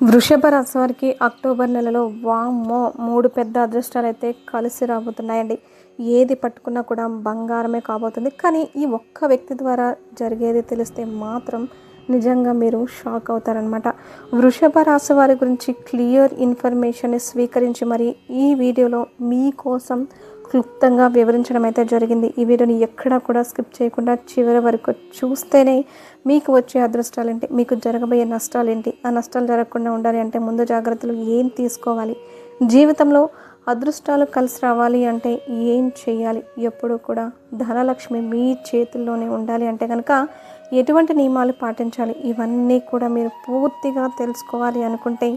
వృషభ రాశి వారికి అక్టోబర్ నెలలో వామ్మో 3 పెద్ద అదృష్టాలైతే కలిసి రాబోతున్నాయండి. ఏది పట్టుకున్నా కూడా బంగారమే కాబోతుంది. కానీ ఈ ఒక్క వ్యక్తి ద్వారా జరిగేది తెలిస్తే మాత్రం నిజంగా మీరు షాక్ అవుతారనమాట. వృషభ రాశి వారి గురించి క్లియర్ ఇన్ఫర్మేషన్ని స్వీకరించి మరి ఈ వీడియోలో మీకోసం క్లుప్తంగా వివరించడం అయితే జరిగింది. ఈ వీడియోని ఎక్కడా కూడా స్కిప్ చేయకుండా చివరి వరకు చూస్తేనే మీకు వచ్చే అదృష్టాలేంటి, మీకు జరగబోయే నష్టాలేంటి, ఆ నష్టాలు జరగకుండా ఉండాలి అంటే ముందు జాగ్రత్తలు ఏం తీసుకోవాలి, జీవితంలో అదృష్టాలు కలిసి రావాలి అంటే ఏం చేయాలి, ఎప్పుడు కూడా ధనలక్ష్మి మీ చేతుల్లోనే ఉండాలి అంటే కనుక ఎటువంటి నియమాలు పాటించాలి, ఇవన్నీ కూడా మీరు పూర్తిగా తెలుసుకోవాలి అనుకుంటే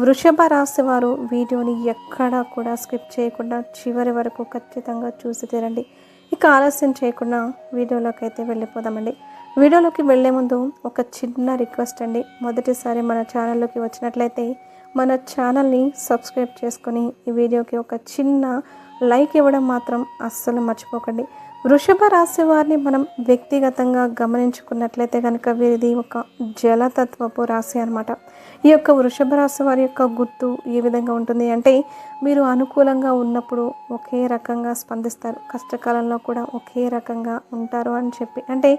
వృషభ రాశి వారు వీడియోని ఎక్కడా కూడా స్కిప్ చేయకుండా చివరి వరకు ఖచ్చితంగా చూసి తీరండి. ఇక ఆలస్యం చేయకుండా వీడియోలోకి అయితే వెళ్ళిపోదామండి. వీడియోలోకి వెళ్ళే ముందు ఒక చిన్న రిక్వెస్ట్ అండి. మొదటిసారి మన ఛానల్లోకి వచ్చినట్లయితే మన ఛానల్ని సబ్స్క్రైబ్ చేసుకొని ఈ వీడియోకి ఒక చిన్న లైక్ ఇవ్వడం మాత్రం అస్సలు మర్చిపోకండి. వృషభ రాశి వారిని మనం వ్యక్తిగతంగా గమనించుకున్నట్లయితే కనుక వీరిది ఒక జలతత్వపు రాశి అనమాట. ఈ యొక్క వృషభ రాశి వారి యొక్క గుర్తు ఏ విధంగా ఉంటుంది అంటే మీరు అనుకూలంగా ఉన్నప్పుడు ఒకే రకంగా స్పందిస్తారు, కష్టకాలంలో కూడా ఒకే రకంగా ఉంటారు అని చెప్పి అంటే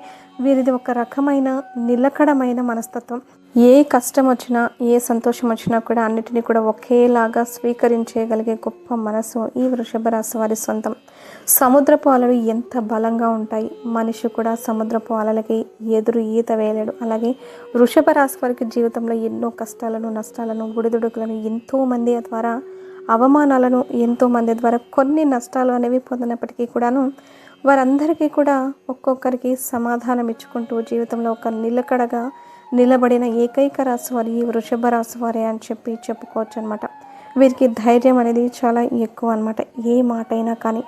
వీరిది ఒక రకమైన నిలకడమైన మనస్తత్వం. ఏ కష్టం వచ్చినా ఏ సంతోషం వచ్చినా కూడా అన్నిటినీ కూడా ఒకేలాగా స్వీకరించగలిగే గొప్ప మనసు ఈ వృషభ రాశి వారి సొంతం. సముద్రపు అలలు ఎంత బలంగా ఉంటాయి, మనిషి కూడా సముద్రపు అలలకి ఎదురు ఈత వేయలేడు. అలాగే వృషభ రాశి వారికి జీవితంలో ఎన్నో కష్టాలను, నష్టాలను, ఒడిదుడుకులను, ఎంతోమంది ద్వారా అవమానాలను, ఎంతోమంది ద్వారా కొన్ని నష్టాలు అనేవి పొందినప్పటికీ కూడాను వారందరికీ కూడా ఒక్కొక్కరికి సమాధానం ఇచ్చుకుంటూ జీవితంలో ఒక నిలకడగా నిలబడిన ఏకైక రాశి వారి ఈ వృషభ రాశి వారే అని చెప్పి చెప్పుకోవచ్చు అనమాట. వీరికి ధైర్యం అనేది చాలా ఎక్కువ అనమాట. ఏ మాట అయినా కానీ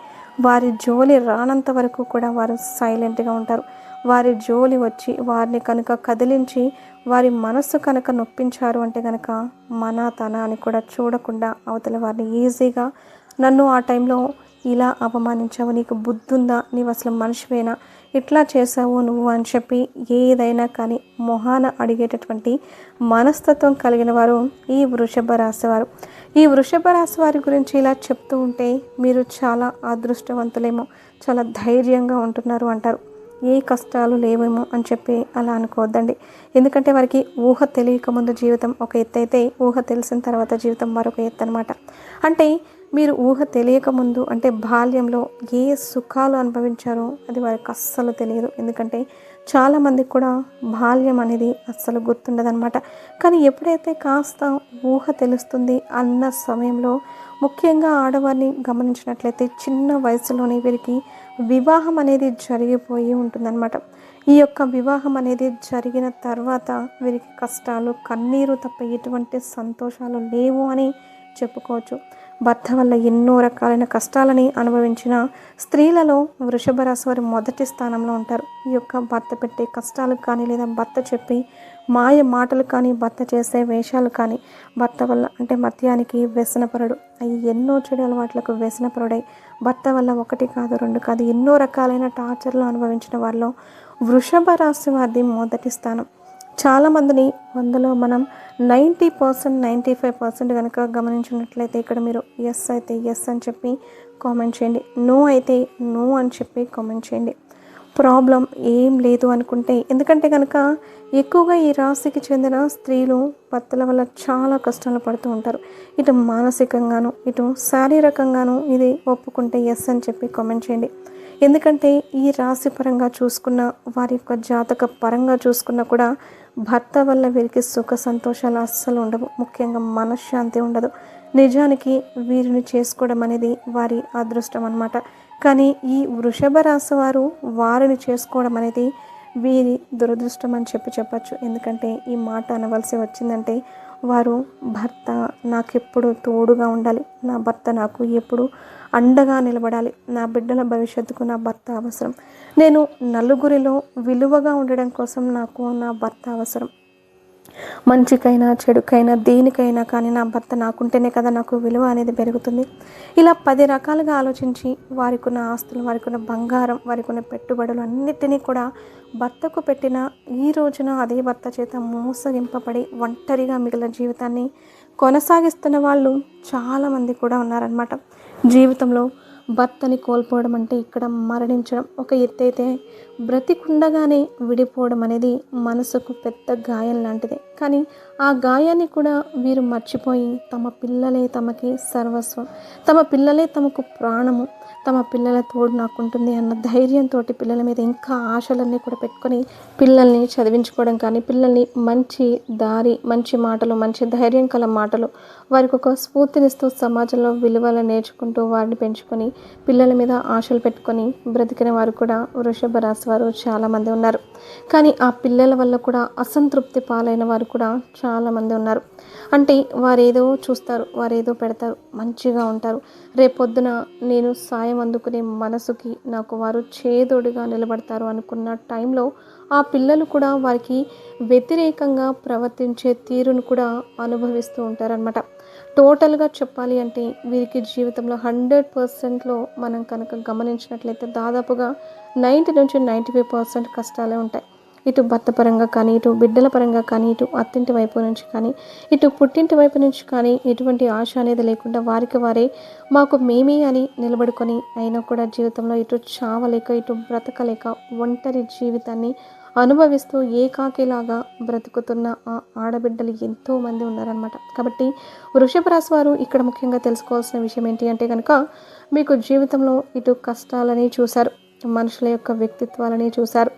వారి జోలి రానంత వరకు కూడా వారు సైలెంట్గా ఉంటారు. వారి జోలి వచ్చి వారిని కనుక కదిలించి వారి మనస్సు కనుక నొప్పించారు అంటే కనుక మన తన అని కూడా చూడకుండా అవతల వారిని ఈజీగా నన్ను ఆ టైంలో ఇలా అవమానించావు, నీకు బుద్ధుందా, నీవు అసలు మనిషివేనా, ఇట్లా చేసావు నువ్వు అని చెప్పి ఏదైనా కానీ మొహాన అడిగేటటువంటి మనస్తత్వం కలిగిన వారు ఈ వృషభ రాశి వారు. ఈ వృషభ రాశి వారి గురించి ఇలా చెప్తూ ఉంటే మీరు చాలా అదృష్టవంతులేమో, చాలా ధైర్యంగా ఉంటున్నారు అంటారు. ఏ కష్టాలు లేవేమో అని చెప్పి అలా అనుకోవద్దండి. ఎందుకంటే వారికి ఊహ తెలియక ముందు జీవితం ఒక ఎత్తు అయితే ఊహ తెలిసిన తర్వాత జీవితం మరొక ఎత్తు అనమాట. అంటే మీరు ఊహ తెలియక ముందు అంటే బాల్యంలో ఏ సుఖాలు అనుభవించారో అది వారికి అస్సలు తెలియదు. ఎందుకంటే చాలామందికి కూడా బాల్యం అనేది అస్సలు గుర్తుండదనమాట. కానీ ఎప్పుడైతే కాస్త ఊహ తెలుస్తుంది అన్న సమయంలో ముఖ్యంగా ఆడవారిని గమనించినట్లయితే చిన్న వయసులోనే వీరికి వివాహం అనేది జరిగిపోయి ఉంటుందన్నమాట. ఈ యొక్క వివాహం అనేది జరిగిన తర్వాత వీరికి కష్టాలు, కన్నీరు తప్ప ఎటువంటి సంతోషాలు లేవు అని చెప్పుకోవచ్చు. భర్త వల్ల ఎన్నో రకాలైన కష్టాలని అనుభవించిన స్త్రీలలో వృషభ రాశి వారు మొదటి స్థానంలో ఉంటారు. ఈ యొక్క భర్త పెట్టే కష్టాలు కానీ లేదా భర్త చెప్పి మాయ మాటలు కానీ, భర్త చేసే వేషాలు కానీ, భర్త వల్ల అంటే మద్యానికి వ్యసనపరుడు అవి ఎన్నో చెడు అలవాట్లకు వ్యసనపరుడై భర్త వల్ల ఒకటి కాదు రెండు కాదు ఎన్నో రకాలైన టార్చర్లు అనుభవించిన వారిలో వృషభ రాశి వారిది మొదటి స్థానం. చాలామందిని 100లో మనం 90%, 95% కనుక గమనించినట్లయితే ఇక్కడ మీరు ఎస్ అయితే ఎస్ అని చెప్పి కామెంట్ చేయండి, నో అయితే నో అని చెప్పి కామెంట్ చేయండి. ప్రాబ్లం ఏం లేదు అనుకుంటే, ఎందుకంటే కనుక ఎక్కువగా ఈ రాశికి చెందిన స్త్రీలు భర్తల వల్ల చాలా కష్టాలు పడుతూ ఉంటారు. ఇటు మానసికంగాను ఇటు శారీరకంగాను ఇది ఒప్పుకుంటే ఎస్ అని చెప్పి కామెంట్ చేయండి. ఎందుకంటే ఈ రాశి పరంగా చూసుకున్న వారి యొక్క జాతక పరంగా చూసుకున్నా కూడా భర్త వల్ల వీరికి సుఖ సంతోషాలు అస్సలు ఉండవు, ముఖ్యంగా మనశ్శాంతి ఉండదు. నిజానికి వీరిని చేసుకోవడం అనేది వారి అదృష్టం అన్నమాట. కానీ ఈ వృషభ రాశి వారు వారిని చేసుకోవడం అనేది వీరి దురదృష్టం అని చెప్పచ్చు. ఎందుకంటే ఈ మాట అనవలసి వచ్చిందంటే వారు భర్త నాకెప్పుడు తోడుగా ఉండాలి, నా భర్త నాకు ఎప్పుడు అండగా నిలబడాలి, నా బిడ్డల భవిష్యత్తుకు నా భర్త అవసరం, నేను నలుగురిలో విలువగా ఉండడం కోసం నాకు నా భర్త అవసరం, మంచికైనా చెడుకైనా దేనికైనా కానీ నా భర్త నాకుంటేనే కదా నాకు విలువ అనేది పెరుగుతుంది. ఇలా 10 రకాలుగా ఆలోచించి వారికి ఉన్న ఆస్తులు, వారికి ఉన్న బంగారం, వారికి ఉన్న పెట్టుబడులు అన్నిటినీ కూడా భర్తకు పెట్టిన ఈ రోజున అదే భర్త చేత మోసగింపబడి ఒంటరిగా మిగిలిన జీవితాన్ని కొనసాగిస్తున్న వాళ్ళు చాలామంది కూడా ఉన్నారనమాట. జీవితంలో భర్తని కోల్పోవడం అంటే ఇక్కడ మరణించడం ఒక ఎత్తైతే, బ్రతికుండగానే విడిపోవడం అనేది మనసుకు పెద్ద గాయం లాంటిదే. కానీ ఆ గాయాన్ని కూడా వీరు మర్చిపోయి తమ పిల్లలే తమకి సర్వస్వం, తమ పిల్లలే తమకు ప్రాణము, తమ పిల్లల తోడు నాకుంటుంది అన్న ధైర్యంతో పిల్లల మీద ఇంకా ఆశలన్నీ కూడా పెట్టుకొని పిల్లల్ని చదివించుకోవడం కానీ, పిల్లల్ని మంచి దారి, మంచి మాటలు, మంచి ధైర్యం కల మాటలు, వారికి ఒక స్ఫూర్తినిస్తూ సమాజంలో విలువలు నేర్చుకుంటూ వారిని పెంచుకొని పిల్లల మీద ఆశలు పెట్టుకొని బ్రతికిన వారు కూడా వృషభ రాశి వారు చాలామంది ఉన్నారు. కానీ ఆ పిల్లల వల్ల కూడా అసంతృప్తి పాలైన వారు కూడా చాలామంది ఉన్నారు. అంటే వారేదో చూస్తారు, వారేదో పెడతారు, మంచిగా ఉంటారు, రేపొద్దున నేను సాయం అందుకునే మనసుకి నాకు వారు చేదోడుగా నిలబడతారు అనుకున్న టైంలో ఆ పిల్లలు కూడా వారికి వ్యతిరేకంగా ప్రవర్తించే తీరును కూడా అనుభవిస్తూ ఉంటారనమాట. టోటల్గా చెప్పాలి అంటే వీరికి జీవితంలో 100%లో మనం కనుక గమనించినట్లయితే దాదాపుగా 90 నుంచి 95% కష్టాలే ఉంటాయి. ఇటు భర్త పరంగా కానీ, ఇటు బిడ్డల పరంగా కానీ, ఇటు అత్తింటి వైపు నుంచి కానీ, ఇటు పుట్టింటి వైపు నుంచి కానీ ఎటువంటి ఆశ అనేది లేకుండా వారికి వారే మాకు మేమే అని నిలబడుకొని అయినా కూడా జీవితంలో ఇటు చావలేక, ఇటు బ్రతకలేక ఒంటరి జీవితాన్ని అనుభవిస్తూ ఏకాకిలాగా బ్రతుకుతున్న ఆ ఆడబిడ్డలు ఎంతోమంది ఉన్నారనమాట. కాబట్టి వృషభ రాశి వారు ఇక్కడ ముఖ్యంగా తెలుసుకోవాల్సిన విషయం ఏంటి అంటే కనుక, మీకు జీవితంలో ఇటు కష్టాలని చూశారు, మనుషుల యొక్క వ్యక్తిత్వాలని చూశారు,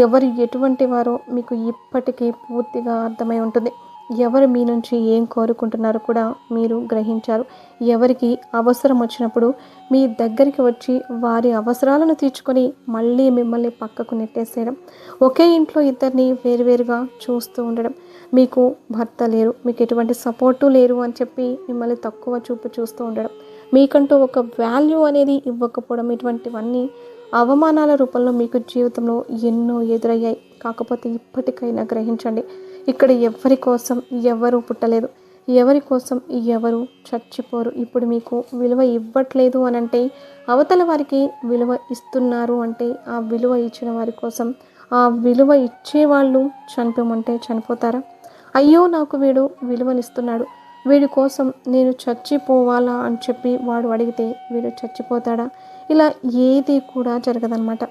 ఎవరు ఎటువంటి వారో మీకు ఇప్పటికీ పూర్తిగా అర్థమై ఉంటుంది. ఎవరు మీ నుంచి ఏం కోరుకుంటున్నారో కూడా మీరు గ్రహించారు. ఎవరికి అవసరం వచ్చినప్పుడు మీ దగ్గరికి వచ్చి వారి అవసరాలను తీర్చుకొని మళ్ళీ మిమ్మల్ని పక్కకు నెట్టేసేయడం, ఒకే ఇంట్లో ఇద్దరిని వేరువేరుగా చూస్తూ ఉండడం, మీకు భర్త లేరు, మీకు ఎటువంటి సపోర్టు లేరు అని చెప్పి మిమ్మల్ని తక్కువ చూపు చూస్తూ ఉండడం, మీకంటూ ఒక వాల్యూ అనేది ఇవ్వకపోవడం, ఇటువంటివన్నీ అవమానాల రూపంలో మీకు జీవితంలో ఎన్నో ఎదురయ్యాయి. కాకపోతే ఇప్పటికైనా గ్రహించండి, ఇక్కడ ఎవరి కోసం ఎవరు పుట్టలేదు, ఎవరి కోసం ఎవరు చచ్చిపోరు. ఇప్పుడు మీకు విలువ ఇవ్వట్లేదు అని అంటే అవతల వారికి విలువ ఇస్తున్నారు అంటే ఆ విలువ ఇచ్చిన వారి కోసం, ఆ విలువ ఇచ్చేవాళ్ళు చనిపోమంటే చనిపోతారా? అయ్యో నాకు వీడు విలువనిస్తున్నాడు, వీడి కోసం నేను చచ్చిపోవాలా అని చెప్పి వాడు అడిగితే వీడు చచ్చిపోతాడా? ఇలా ఏది కూడా జరగదన్నమాట.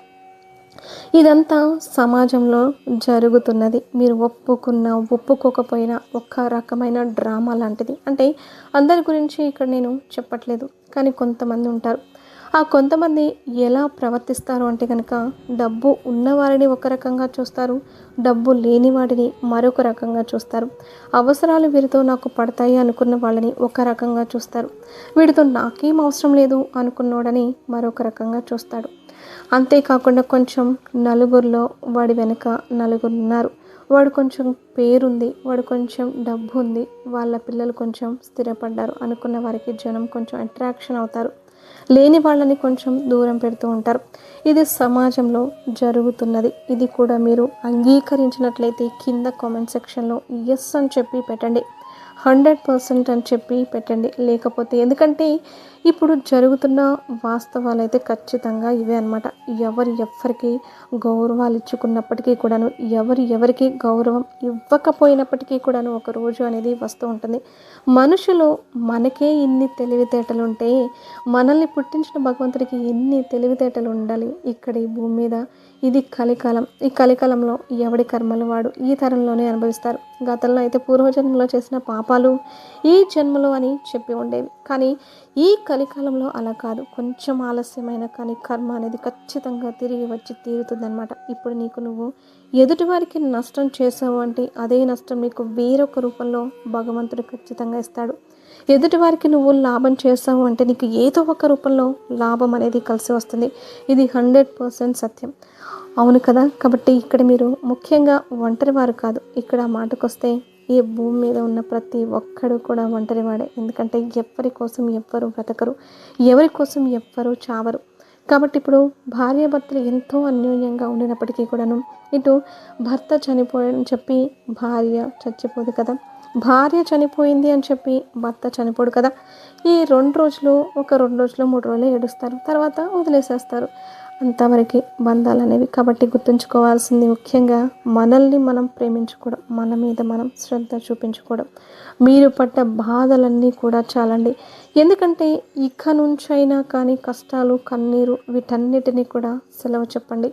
ఇదంతా సమాజంలో జరుగుతున్నది. మీరు ఒప్పుకున్నా ఒప్పుకోకపోయినా ఒక రకమైన డ్రామా లాంటిది. అంటే అందరి గురించి ఇక్కడ నేను చెప్పట్లేదు, కానీ కొంతమంది ఉంటారు. ఆ కొంతమంది ఎలా ప్రవర్తిస్తారు అంటే కనుక, డబ్బు ఉన్నవారిని ఒక రకంగా చూస్తారు, డబ్బు లేని వాడిని మరొక రకంగా చూస్తారు. అవసరాలు వీరితో నాకు పడతాయి అనుకున్న వాళ్ళని ఒక రకంగా చూస్తారు, వీడితో నాకేం అవసరం లేదు అనుకున్నవాడని మరొక రకంగా చూస్తాడు. అంతేకాకుండా కొంచెం నలుగురిలో వాడి వెనుక నలుగురు ఉన్నారు, వాడు కొంచెం పేరుంది, వాడు కొంచెం డబ్బు ఉంది, వాళ్ళ పిల్లలు కొంచెం స్థిరపడ్డారు అనుకున్న వారికి జనం కొంచెం అట్రాక్షన్ అవుతారు, లేని వాళ్ళని కొంచెం దూరం పెడుతూ ఉంటారు. ఇది సమాజంలో జరుగుతున్నది. ఇది కూడా మీరు అంగీకరించినట్లయితే కింద కామెంట్ సెక్షన్లో ఎస్ అని చెప్పి పెట్టండి, 100% అని చెప్పి పెట్టండి. లేకపోతే ఎందుకంటే ఇప్పుడు జరుగుతున్న వాస్తవాలు అయితే ఖచ్చితంగా ఇవే అనమాట. ఎవరికి గౌరవాలు ఇచ్చుకున్నప్పటికీ కూడాను, ఎవరికి గౌరవం ఇవ్వకపోయినప్పటికీ కూడాను ఒక రోజు అనేది వస్తూ ఉంటుంది. మనుషులు మనకే ఇన్ని తెలివితేటలు ఉంటే మనల్ని పుట్టించిన భగవంతుడికి ఎన్ని తెలివితేటలు ఉండాలి ఇక్కడ ఈ భూమి మీద. ఇది కలికాలం. ఈ కలికాలంలో ఎవడి కర్మలు వాడు ఈ తరంలోనే అనుభవిస్తారు. గతంలో అయితే పూర్వజన్మలో చేసిన పాపాలు ఈ జన్మలో అని చెప్పి ఉండేవి. కానీ ఈ కలికాలంలో అలా కాదు. కొంచెం ఆలస్యమైన కానీ కర్మ అనేది ఖచ్చితంగా తిరిగి వచ్చి తీరుతుందన్నమాట. ఇప్పుడు నువ్వు ఎదుటివారికి నష్టం చేసావు అంటే అదే నష్టం నీకు వేరొక రూపంలో భగవంతుడు ఖచ్చితంగా ఇస్తాడు. ఎదుటివారికి నువ్వు లాభం చేసావు అంటే నీకు ఏదో ఒక రూపంలో లాభం అనేది కలిసి వస్తుంది. ఇది 100% సత్యం. అవును కదా. కాబట్టి ఇక్కడ మీరు ముఖ్యంగా ఒంటరి వారు కాదు. ఇక్కడ మాటకొస్తే ఈ భూమి మీద ఉన్న ప్రతి ఒక్కడు కూడా ఒంటరివాడే. ఎందుకంటే ఎవరి కోసం ఎవ్వరు బ్రతకరు, ఎవరి కోసం ఎవ్వరు చావరు. కాబట్టి ఇప్పుడు భార్యాభర్తలు ఎంతో అన్యోన్యంగా ఉండినప్పటికీ కూడాను ఇటు భర్త చనిపోయాడని చెప్పి భార్య చచ్చిపోదు కదా, భార్య చనిపోయింది అని చెప్పి భర్త చనిపోడు కదా. ఈ 2 రోజులు 3 రోజులు ఏడుస్తారు, తర్వాత వదిలేసేస్తారు. అంతవరకే బంధాలనేవి. కాబట్టి గుర్తుంచుకోవాల్సింది ముఖ్యంగా మనల్ని మనం ప్రేమించుకోవడం, మన మీద మనం శ్రద్ధ చూపించుకోవడం. మీరు పడ్డ బాధలన్నీ కూడా చాలండి. ఎందుకంటే ఇక నుంచైనా కానీ కష్టాలు, కన్నీరు వీటన్నిటిని కూడా సెలవు చెప్పండి.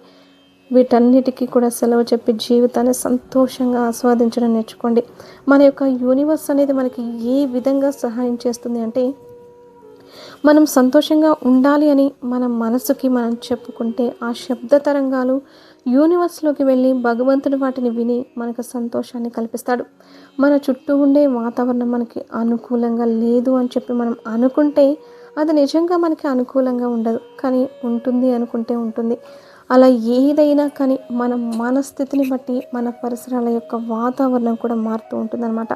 వీటన్నిటికీ కూడా సెలవు చెప్పి జీవితాన్ని సంతోషంగా ఆస్వాదించడం నేర్చుకోండి. మన యొక్క యూనివర్స్ అనేది మనకి ఏ విధంగా సహాయం చేస్తుంది అంటే, మనం సంతోషంగా ఉండాలి అని మన మనసుకి మనం చెప్పుకుంటే ఆ శబ్ద తరంగాలు యూనివర్స్లోకి వెళ్ళి భగవంతుడు వాటిని విని మనకు సంతోషాన్ని కల్పిస్తాడు. మన చుట్టూ ఉండే వాతావరణం మనకి అనుకూలంగా లేదు అని చెప్పి మనం అనుకుంటే అది నిజంగా మనకి అనుకూలంగా ఉండదు, కానీ ఉంటుంది అనుకుంటే ఉంటుంది. అలా ఏదైనా కానీ మన మనస్థితిని బట్టి మన పరిసరాల యొక్క వాతావరణం కూడా మారుతూ ఉంటుందన్నమాట.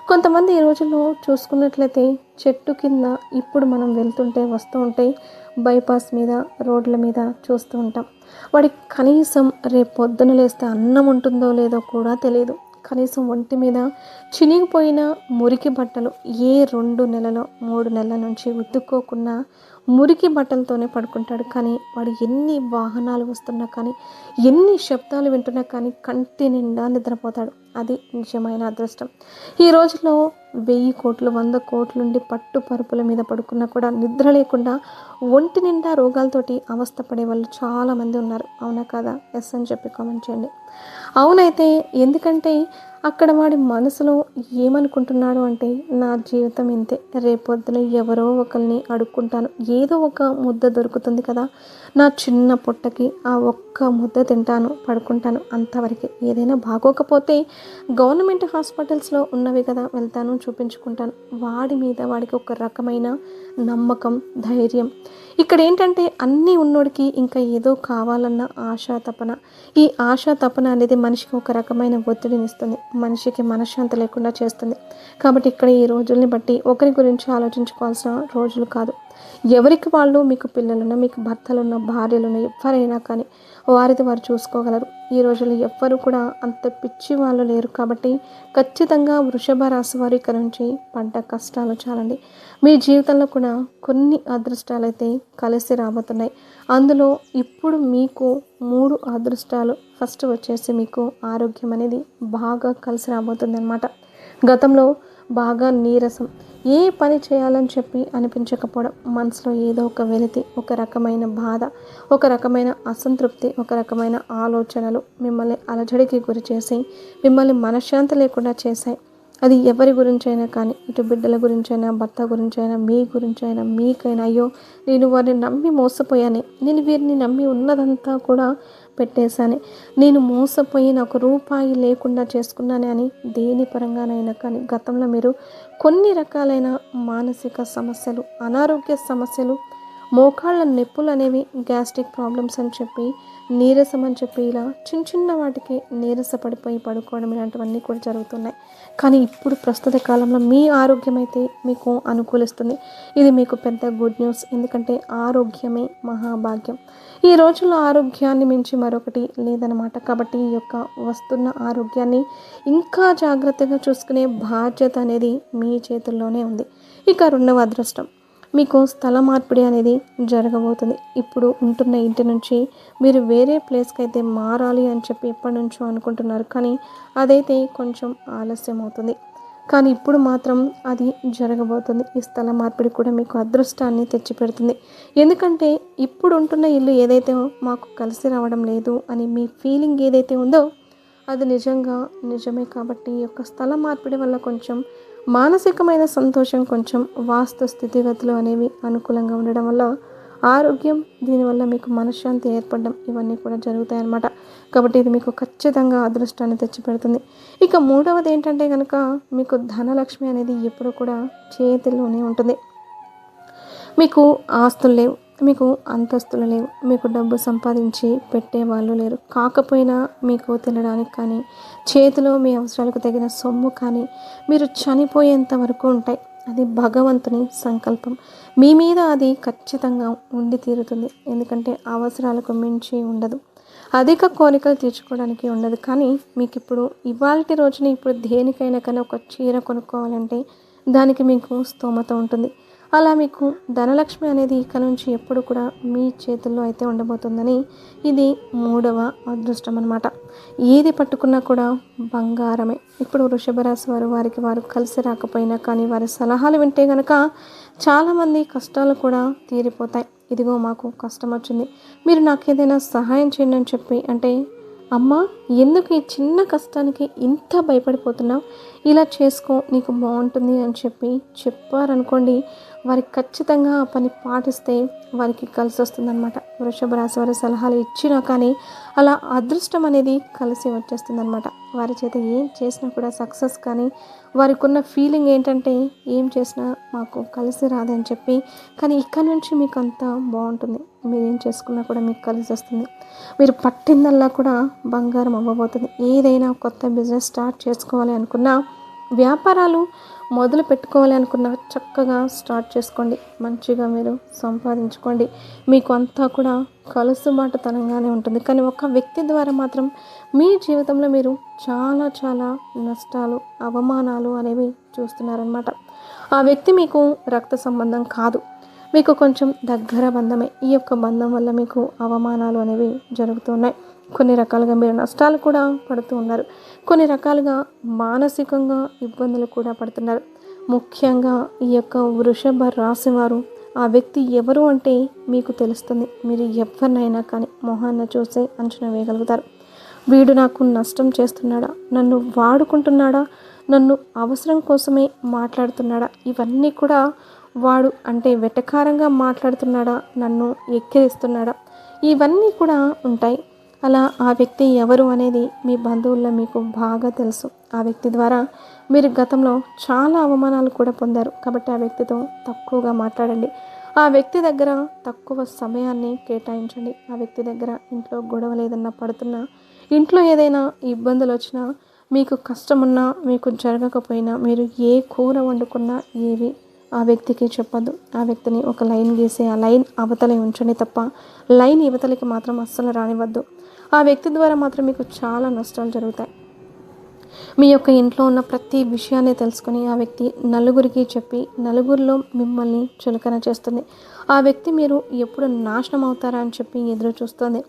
కొంతమంది ఈ రోజుల్లో చూసుకున్నట్లయితే చెట్టు కింద ఇప్పుడు మనం వెళ్తుంటే వస్తూ ఉంటే బైపాస్ మీద రోడ్ల మీద చూస్తూ ఉంటాం. వాడికి కనీసం రేపు పొద్దున లేస్తే అన్నం ఉంటుందో లేదో కూడా తెలియదు. కనీసం ఒంటి మీద చినిగిపోయిన మురికి బట్టలు ఏ 2 నెలలో 3 నెలల నుంచి ఉతుక్కోకుండా మురికి బట్టలతోనే పడుకుంటాడు. కానీ వాడు ఎన్ని వాహనాలు వస్తున్నా కానీ, ఎన్ని శబ్దాలు వింటున్నా కానీ కంటి నిండా నిద్రపోతాడు. అది నిజమైన అదృష్టం. ఈ రోజులో 1000 కోట్లు 100 కోట్లుండి పట్టు పరుపుల మీద పడుకున్నా కూడా నిద్ర లేకుండా ఒంటి నిండా రోగాలతోటి అవస్థపడే వాళ్ళు చాలామంది ఉన్నారు. అవునా కాదా? ఎస్ అని చెప్పి కామెంట్ చేయండి. అవునైతే ఎందుకంటే అక్కడ వాడి మనసులో ఏమనుకుంటున్నాడు అంటే, నా జీవితం ఇంతే, రేపొద్దున ఎవరో ఒకరిని అడుక్కుంటాను, ఏదో ఒక ముద్ద దొరుకుతుంది కదా, నా చిన్న పొట్టకి ఆ ఒక్క ముద్ద తింటాను, పడుకుంటాను, అంతవరకే. ఏదైనా బాగోకపోతే గవర్నమెంట్ హాస్పిటల్స్లో ఉన్నవి కదా, వెళ్తాను, చూపించుకుంటాను. వాడి మీద వాడికి ఒక రకమైన నమ్మకం, ధైర్యం. ఇక్కడ ఏంటంటే అన్నీ ఉన్నోడికి ఇంకా ఏదో కావాలన్న ఆశా తపన. ఈ ఆశా తపన అనేది మనిషికి ఒక రకమైన ఒత్తిడిని ఇస్తుంది, మనిషికి మనశ్శాంతి లేకుండా చేస్తుంది. కాబట్టి ఇక్కడ ఈ రోజుల్ని బట్టి ఒకరి గురించి ఆలోచించుకోవాల్సిన రోజులు కాదు. ఎవరికి వాళ్ళు, మీకు పిల్లలున్న, మీకు భర్తలున్న, భార్యలున్న, ఎవరైనా కానీ వారిది వారు చూసుకోగలరు. ఈ రోజుల్లో ఎవ్వరు కూడా అంత పిచ్చి వాళ్ళు లేరు. కాబట్టి ఖచ్చితంగా వృషభ రాశి వారు ఇక్కడ నుంచి పడ్డ కష్టాలు చాలండి. మీ జీవితంలో కూడా కొన్ని అదృష్టాలు అయితే కలిసి రాబోతున్నాయి. అందులో ఇప్పుడు మీకు 3 అదృష్టాలు. ఫస్ట్ వచ్చేసి మీకు ఆరోగ్యం అనేది బాగా కలిసి రాబోతుంది అన్నమాట. గతంలో బాగా నీరసం, ఏ పని చేయాలని చెప్పి అనిపించకపోవడం, మనసులో ఏదో ఒక వెలితి, ఒక రకమైన బాధ, ఒక రకమైన అసంతృప్తి, ఒక రకమైన ఆలోచనలు మిమ్మల్ని అలజడికి గురి చేసి మిమ్మల్ని మనశ్శాంతి లేకుండా చేశాయి. అది ఎవరి గురించైనా కానీ, ఇటు బిడ్డల గురించైనా, భర్త గురించైనా, మీ గురించైనా, మీకైనా, అయ్యో నేను వారిని నమ్మి మోసపోయాను, నేను వీరిని నమ్మి ఉన్నదంతా కూడా పెట్టేశాను, నేను మోసపోయి నాకు రూపాయి లేకుండా చేసుకున్నాను అని దేని పరంగానైనా కానీ గతంలో మీరు కొన్ని రకాలైన మానసిక సమస్యలు, అనారోగ్య సమస్యలు, మోకాళ్ళ నొప్పులు అనేవి, గ్యాస్ట్రిక్ ప్రాబ్లమ్స్ అని చెప్పి, నీరసం అని చెప్పి, ఇలా చిన్న చిన్న వాటికి నీరస పడిపోయి పడుకోవడం ఇలాంటివన్నీ కూడా జరుగుతున్నాయి. కానీ ఇప్పుడు ప్రస్తుత కాలంలో మీ ఆరోగ్యం అయితే మీకు అనుకూలిస్తుంది. ఇది మీకు పెద్ద గుడ్ న్యూస్. ఎందుకంటే ఆరోగ్యమే మహాభాగ్యం. ఈ రోజుల్లో ఆరోగ్యాన్ని మించి మరొకటి లేదనమాట. కాబట్టి ఈ యొక్క వస్తున్న ఆరోగ్యాన్ని ఇంకా జాగ్రత్తగా చూసుకునే బాధ్యత అనేది మీ చేతుల్లోనే ఉంది. ఇక 2వ అదృష్టం, మీకు స్థల మార్పిడి అనేది జరగబోతుంది. ఇప్పుడు ఉంటున్న ఇంటి నుంచి మీరు వేరే ప్లేస్కి అయితే మారాలి అని చెప్పి ఎప్పటి నుంచో అనుకుంటున్నారు, కానీ అదైతే కొంచెం ఆలస్యం అవుతుంది. కానీ ఇప్పుడు మాత్రం అది జరగబోతుంది. ఈ స్థల మార్పిడి కూడా మీకు అదృష్టాన్ని తెచ్చిపెడుతుంది. ఎందుకంటే ఇప్పుడు ఉంటున్న ఇల్లు ఏదైతే మాకు కలిసి రావడం లేదు అని మీ ఫీలింగ్ ఏదైతే ఉందో అది నిజమే. కాబట్టి ఈ యొక్క స్థల మార్పిడి వల్ల కొంచెం మానసికమైన సంతోషం, కొంచెం వాస్తు స్థితిగతులు అనేవి అనుకూలంగా ఉండడం వల్ల ఆరోగ్యం, దీనివల్ల మీకు మనశ్శాంతి ఏర్పడడం, ఇవన్నీ కూడా జరుగుతాయి అన్నమాట. కాబట్టి ఇది మీకు ఖచ్చితంగా అదృష్టాన్ని తెచ్చిపెడుతుంది. ఇక 3వది ఏంటంటే కనుక మీకు ధనలక్ష్మి అనేది ఎప్పుడు కూడా చేతిలోనే ఉంటుంది. మీకు ఆస్తులు లేవు, మీకు అంతస్తులు లేవు, మీకు డబ్బు సంపాదించి పెట్టేవాళ్ళు లేరు. కాకపోయినా మీకు తినడానికి కానీ, చేతిలో మీ అవసరాలకు తగిన సొమ్ము కానీ మీరు చనిపోయేంత వరకు ఉంటాయి. అది భగవంతుని సంకల్పం. మీ మీద అది ఖచ్చితంగా ఉండి తీరుతుంది. ఎందుకంటే అవసరాలకు మించి ఉండదు, అధిక కోరికలు తీర్చుకోవడానికి ఉండదు. కానీ మీకు ఇప్పుడు ఇవాల్టి రోజున ఇప్పుడు దేనికైనా కానీ ఒక చీర కొనుక్కోవాలంటే దానికి మీకు స్తోమత ఉంటుంది. అలా మీకు ధనలక్ష్మి అనేది ఇక నుంచి ఎప్పుడు కూడా మీ చేతుల్లో అయితే ఉండబోతుందని ఇది 3వ అదృష్టం అనమాట. ఏది పట్టుకున్నా కూడా బంగారమే. ఇప్పుడు వృషభ రాశి వారికి వారు కలిసి రాకపోయినా కానీ వారి సలహాలు వింటే గనక చాలామంది కష్టాలు కూడా తీరిపోతాయి. ఇదిగో మాకు కష్టం వచ్చింది, మీరు నాకు ఏదైనా సహాయం చేయండి అని చెప్పి అంటే, అమ్మ ఎందుకు ఈ చిన్న కష్టానికి ఇంత భయపడిపోతున్నావు, ఇలా చేసుకో నీకు బాగుంటుంది అని చెప్పి చెప్పారనుకోండి, వారికి ఖచ్చితంగా ఆ పని పాటిస్తే వారికి కలిసి వస్తుందన్నమాట. వృషభ రాశి వారి సలహాలు ఇచ్చినా కానీ అలా అదృష్టం అనేది కలిసి వచ్చేస్తుందన్నమాట. వారి చేత ఏం చేసినా కూడా సక్సెస్, కానీ వారికి ఉన్న ఫీలింగ్ ఏంటంటే ఏం చేసినా మాకు కలిసి రాదని చెప్పి, కానీ ఇక్కడ నుంచి మీకు అంతా బాగుంటుంది, మీరేం చేసుకున్నా కూడా మీకు కలిసి వస్తుంది, మీరు పట్టిందల్లా కూడా బంగారం అవ్వబోతుంది. ఏదైనా కొత్త బిజినెస్ స్టార్ట్ చేసుకోవాలి అనుకున్నా, వ్యాపారాలు మొదలు పెట్టుకోవాలి అనుకున్న చక్కగా స్టార్ట్ చేసుకోండి, మంచిగా మీరు సంపాదించుకోండి, మీకు అంతా కూడా కలుసుబాటుతనంగానే ఉంటుంది. కానీ ఒక వ్యక్తి ద్వారా మాత్రం మీ జీవితంలో మీరు చాలా చాలా నష్టాలు, అవమానాలు అనేవి చూస్తున్నారనమాట. ఆ వ్యక్తి మీకు రక్త సంబంధం కాదు, మీకు కొంచెం దగ్గర బంధమే. ఈ యొక్క బంధం వల్ల మీకు అవమానాలు అనేవి జరుగుతున్నాయి. కొన్ని రకాలుగా మీరు నష్టాలు కూడా పడుతూ ఉన్నారు, కొన్ని రకాలుగా మానసికంగా ఇబ్బందులు కూడా పడుతున్నారు. ముఖ్యంగా ఈ యొక్క వృషభ రాశి వారు ఆ వ్యక్తి ఎవరు అంటే మీకు తెలుస్తుంది. మీరు ఎవరినైనా కానీ మొహాన్ని చూసి అంచనా వేయగలుగుతారు. వీడు నాకు నష్టం చేస్తున్నాడా, నన్ను వాడుకుంటున్నాడా, నన్ను అవసరం కోసమే మాట్లాడుతున్నాడా, ఇవన్నీ కూడా వాడు అంటే వెటకారంగా మాట్లాడుతున్నాడా, నన్ను ఎక్కిరిస్తున్నాడా, ఇవన్నీ కూడా ఉంటాయి. అలా ఆ వ్యక్తి ఎవరు అనేది మీ బంధువుల్లో మీకు బాగా తెలుసు. ఆ వ్యక్తి ద్వారా మీరు గతంలో చాలా అవమానాలు కూడా పొందారు. కాబట్టి ఆ వ్యక్తితో తక్కువగా మాట్లాడండి, ఆ వ్యక్తి దగ్గర తక్కువ సమయాన్ని కేటాయించండి. ఆ వ్యక్తి దగ్గర ఇంట్లో గొడవలు ఏదన్నా పడుతున్నా, ఇంట్లో ఏదైనా ఇబ్బందులు వచ్చినా, మీకు కష్టమున్నా మీకు జరగకపోయినా, మీరు ఏ కూర వండుకున్నా ఏవి ఆ వ్యక్తికి చెప్పొద్దు. ఆ వ్యక్తిని ఒక లైన్ గీసి ఆ లైన్ అవతలే ఉంచండి తప్ప లైన్ ఇవతలికి మాత్రం అస్సలు రానివ్వద్దు. ఆ వ్యక్తి ద్వారా మాత్రం మీకు చాలా నష్టాలు జరుగుతాయి. మీ యొక్క ఇంట్లో ఉన్న ప్రతి విషయాన్ని తెలుసుకొని ఆ వ్యక్తి నలుగురికి చెప్పి నలుగురిలో మిమ్మల్ని చులకన చేస్తుంది. ఆ వ్యక్తి మీరు ఎప్పుడు నాశనం అవుతారా అని చెప్పి ఎదురు చూస్తుంది.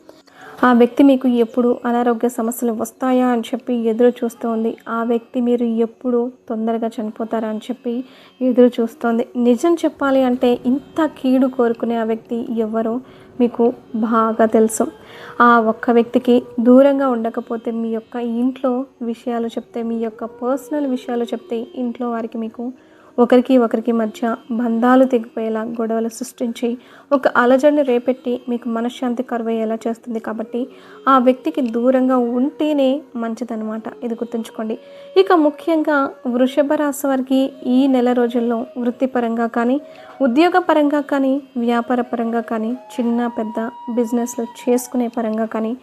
ఆ వ్యక్తి మీకు ఎప్పుడు అనారోగ్య సమస్యలు వస్తాయా అని చెప్పి ఎదురు చూస్తోంది. ఆ వ్యక్తి మీరు ఎప్పుడు తొందరగా చనిపోతారా అని చెప్పి ఎదురు చూస్తోంది. నిజం చెప్పాలి అంటే ఇంత కీడు కోరుకునే ఆ వ్యక్తి ఎవరో మీకు బాగా తెలుసు. ఆ ఒక్క వ్యక్తికి దూరంగా ఉండకపోతే, మీ యొక్క ఇంట్లో విషయాలు చెప్తే, మీ యొక్క పర్సనల్ విషయాలు చెప్తే, ఇంట్లో వారికి మీకు ఒకరికి మధ్య బంధాలు తెగిపోయేలా గొడవలు సృష్టించి ఒక అలజడిని రేపెట్టి మీకు మనశ్శాంతి కరువయ్యేలా చేస్తుంది. కాబట్టి ఆ వ్యక్తికి దూరంగా ఉంటేనే మంచిదన్నమాట. ఇది గుర్తుంచుకోండి. ఇక ముఖ్యంగా వృషభ రాశి వారికి ఈ నెల రోజుల్లో వృత్తిపరంగా కానీ, ఉద్యోగపరంగా కానీ, వ్యాపార పరంగా కానీ, చిన్న పెద్ద బిజినెస్లు చేసుకునే పరంగా కానీ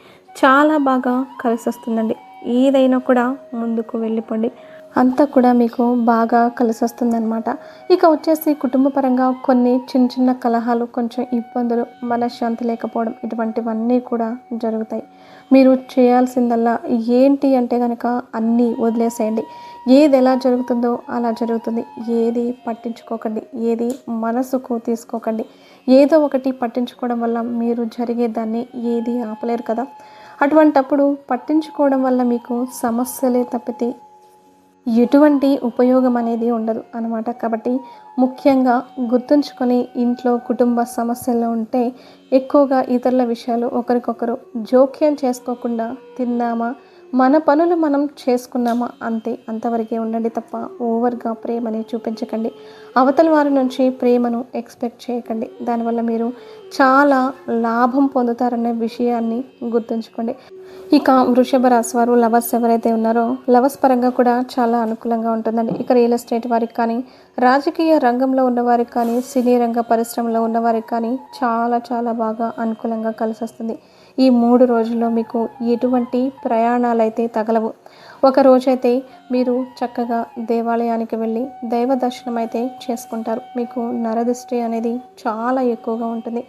చాలా బాగా కలిసి వస్తుందండి. ఏదైనా కూడా ముందుకు వెళ్ళిపోండి, అంతా కూడా మీకు బాగా కలిసి వస్తుందన్నమాట. ఇక వచ్చేసి కుటుంబ పరంగా కొన్ని చిన్న చిన్న కలహాలు, కొంచెం ఇబ్బందులు, మనశ్శాంతి లేకపోవడం, ఇటువంటివన్నీ కూడా జరుగుతాయి. మీరు చేయాల్సిందల్లా ఏంటి అంటే కనుక అన్నీ వదిలేసేయండి. ఏది ఎలా జరుగుతుందో అలా జరుగుతుంది. ఏది పట్టించుకోకండి, ఏది మనసుకు తీసుకోకండి. ఏదో ఒకటి పట్టించుకోవడం వల్ల మీరు జరిగేదాన్ని ఏది ఆపలేరు కదా. అటువంటప్పుడు పట్టించుకోవడం వల్ల మీకు సమస్యలే తప్పితే ఎటువంటి ఉపయోగం అనేది ఉండదు అన్నమాట. కాబట్టి ముఖ్యంగా గుర్తుంచుకొని ఇంట్లో కుటుంబ సమస్యల్లో ఉంటే ఎక్కువగా ఇతరుల విషయాలు ఒకరికొకరు జోక్యం చేసుకోకుండా తిన్నామా, మన పనులు మనం చేసుకున్నామా అంతే, అంతవరకే ఉండండి తప్ప ఓవర్గా ప్రేమని చూపించకండి. అవతల వారి నుంచి ప్రేమను ఎక్స్పెక్ట్ చేయకండి. దానివల్ల మీరు చాలా లాభం పొందుతారనే విషయాన్ని గుర్తుంచుకోండి. ఇక వృషభ రాశి వారు లవర్స్ ఎవరైతే ఉన్నారో లవర్స్ పరంగా కూడా చాలా అనుకూలంగా ఉంటుందండి. ఇక రియల్ ఎస్టేట్ వారికి కానీ, రాజకీయ రంగంలో ఉన్నవారికి కానీ, సినీ రంగ పరిశ్రమలో ఉన్నవారికి కానీ చాలా చాలా బాగా అనుకూలంగా కలిసి వస్తుంది. ఈ 3 రోజుల్లో మీకు ఎటువంటి ప్రయాణాలు అయితే తగలవు. ఒక రోజైతే మీరు చక్కగా దేవాలయానికి వెళ్ళి దైవ దర్శనం అయితే చేసుకుంటారు. మీకు నరదిష్టి అనేది చాలా ఎక్కువగా ఉంటుంది.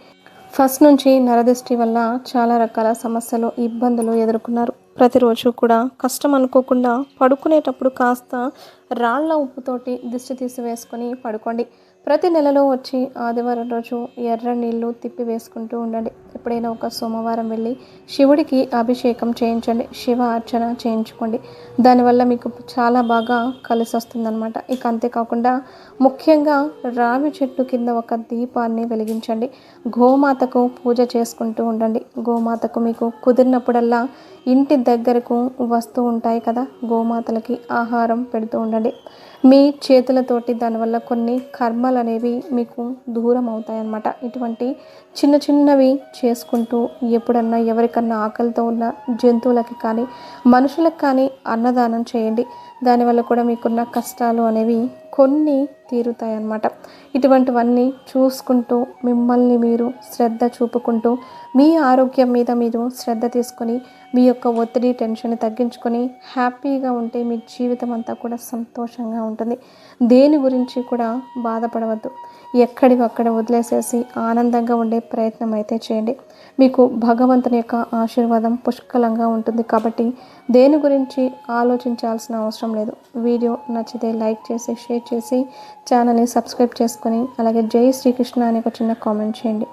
ఫస్ట్ నుంచి నరదిష్టి వల్ల చాలా రకాల సమస్యలు, ఇబ్బందులు ఎదుర్కొన్నారు. ప్రతిరోజు కూడా కష్టం అనుకోకుండా పడుకునేటప్పుడు కాస్త రాళ్ళ ఉప్పుతోటి దిష్టి తీసివేసుకొని పడుకోండి. ప్రతి నెలలో వచ్చి ఆదివారం రోజు ఎర్ర నీళ్లు తిప్పి వేసుకుంటూ ఉండండి. ఎప్పుడైనా ఒక సోమవారం వెళ్ళి శివుడికి అభిషేకం చేయించండి, శివ అర్చన చేయించుకోండి. దానివల్ల మీకు చాలా బాగా కలిసి వస్తుందన్నమాట. ఇక అంతేకాకుండా ముఖ్యంగా రావి చెట్టు కింద ఒక దీపాన్ని వెలిగించండి. గోమాతకు పూజ చేసుకుంటూ ఉండండి. గోమాతకు మీకు కుదిరినప్పుడల్లా ఇంటి దగ్గరకు వస్తూ ఉంటాయి కదా, గోమాతలకి ఆహారం పెడుతూ ఉండండి. మీ చేతులతోటి దానివల్ల కొన్ని కర్మలు అనేవి మీకు దూరం అవుతాయన్నమాట. ఇటువంటి చిన్న చిన్నవి చేసుకుంటూ ఎప్పుడన్నా ఎవరికన్నా ఆకలితో ఉన్న జంతువులకి కానీ మనుషులకు కానీ అన్నదానం చేయండి. దానివల్ల కూడా మీకున్న కష్టాలు అనేవి కొన్ని తీరుతాయన్నమాట. ఇటువంటివన్నీ చూసుకుంటూ మిమ్మల్ని మీరు శ్రద్ధ చూపుకుంటూ మీ ఆరోగ్యం మీద మీరు శ్రద్ధ తీసుకొని మీ యొక్క ఒత్తిడి టెన్షన్ తగ్గించుకొని హ్యాపీగా ఉంటే మీ జీవితం అంతా కూడా సంతోషంగా ఉంటుంది. దేని గురించి కూడా బాధపడవద్దు. ఎక్కడికక్కడ వదిలేసేసి ఆనందంగా ఉండే ప్రయత్నం అయితే చేయండి. మీకు భగవంతుని యొక్క ఆశీర్వాదం పుష్కలంగా ఉంటుంది. కాబట్టి దేని గురించి ఆలోచించాల్సిన అవసరం లేదు. వీడియో నచ్చితే లైక్ చేసి షేర్ చేసి ఛానల్ని సబ్స్క్రైబ్ చేసుకొని అలాగే జై శ్రీకృష్ణ అనే ఒక చిన్న కామెంట్ చేయండి.